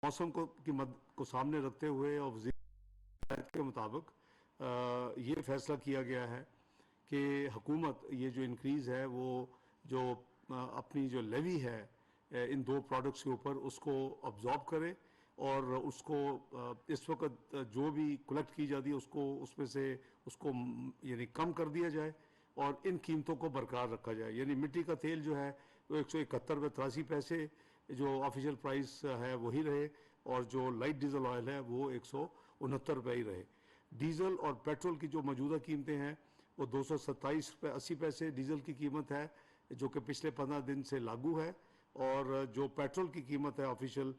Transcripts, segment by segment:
मौसम की मद को सामने रखते हुए और वज़ीर हिदायत के मुताबिक ये फैसला किया गया है कि हुकूमत ये जो इंक्रीज़ है वो जो अपनी जो लेवी है इन दो प्रोडक्ट्स के ऊपर उसको अब्जॉर्ब करे और उसको इस वक्त जो भी कलेक्ट की जाती है उसको उसमें से उसको यानी कम कर दिया जाए और इन कीमतों को बरकरार रखा जाए। यानी मिट्टी का तेल जो है वो 171 रुपये 83 पैसे जो ऑफिशियल प्राइस है वही रहे और जो लाइट डीजल ऑयल है वो 169 रुपये ही रहे। डीजल और पेट्रोल की जो मौजूदा कीमतें हैं वो 227 रुपये 80 पैसे डीजल की कीमत है जो कि पिछले 15 दिन से लागू है और जो पेट्रोल की कीमत है ऑफिशियल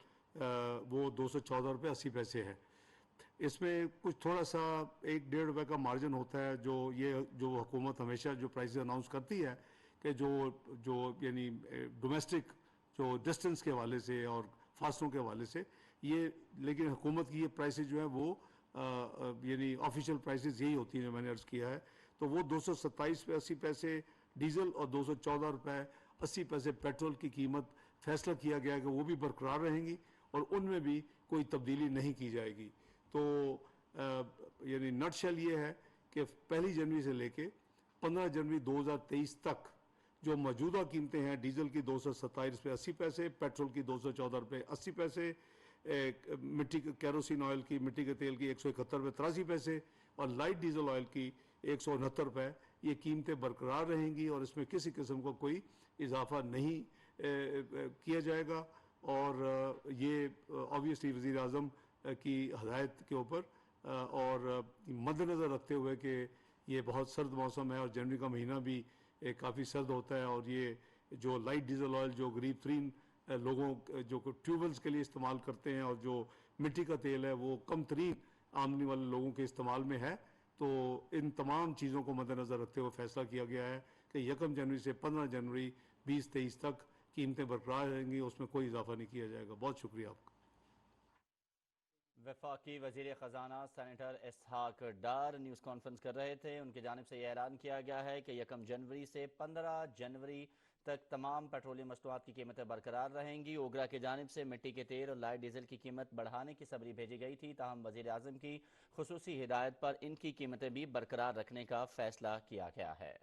वो 214 रुपये 80 पैसे है। इसमें कुछ थोड़ा सा 1-1.5 रुपये का मार्जिन होता है जो हुकूमत हमेशा जो प्राइस अनाउंस करती है कि जो जो यानी डोमेस्टिक जो डिस्टेंस के हवाले से और फासलों के हवाले से ये, लेकिन हुकूमत की ये प्राइसेस जो है वो यानी ऑफिशियल प्राइसेस यही होती हैं जो मैंने अर्ज़ किया है। तो वो 227 रुपये 80 पैसे डीजल और 214 रुपये 80 पैसे पेट्रोल की कीमत फैसला किया गया कि वो भी बरकरार रहेंगी और उनमें भी कोई तब्दीली नहीं की जाएगी। तो यानी नटशेल ये है कि 1 जनवरी से लेके 15 जनवरी 2023 तक जो मौजूदा कीमतें हैं डीजल की 227 रुपये 80 पैसे, पेट्रोल की 214 रुपये 80 पैसे, मिट्टी कैरोसिन ऑयल की मिट्टी के तेल की 171 रुपये 83 पैसे और लाइट डीजल ऑयल की 169 रुपये, ये कीमतें बरकरार रहेंगी और इसमें किसी किस्म का कोई इजाफा नहीं किया जाएगा। और ये ऑब्वियसली वज़ीर आज़म की हदायत के ऊपर और मद्देनज़र रखते हुए कि ये बहुत सर्द मौसम है और जनवरी का महीना भी काफ़ी सर्द होता है और ये जो लाइट डीजल ऑयल जो गरीब तरीन लोगों जो ट्यूबवेल्स के लिए इस्तेमाल करते हैं और जो मिट्टी का तेल है वो कम तरीन आमदनी वाले लोगों के इस्तेमाल में है। तो इन तमाम चीज़ों को मद्देनज़र रखते हुए फैसला किया गया है कि 1 जनवरी से 15 जनवरी 2023 तक कीमतें बरकरार रहेंगी, उसमें कोई इजाफा नहीं किया जाएगा। बहुत शुक्रिया आपका। वफाकी वजीर ख़जाना सेनेटर इसहाक डार न्यूज़ कॉन्फ्रेंस कर रहे थे। उनकी जानिब से यह ऐलान किया गया है कि 1 जनवरी से 15 जनवरी तक तमाम पेट्रोलियम मसनूआत की कीमतें बरकरार रहेंगी। ओगरा की जानिब से मिट्टी के तेल और लाइट डीजल की कीमत बढ़ाने की सबरी भेजी गई थी, ताहम वज़ीर आज़म की खुसूसी हिदायत पर इनकी कीमतें भी बरकरार रखने का फैसला किया गया है।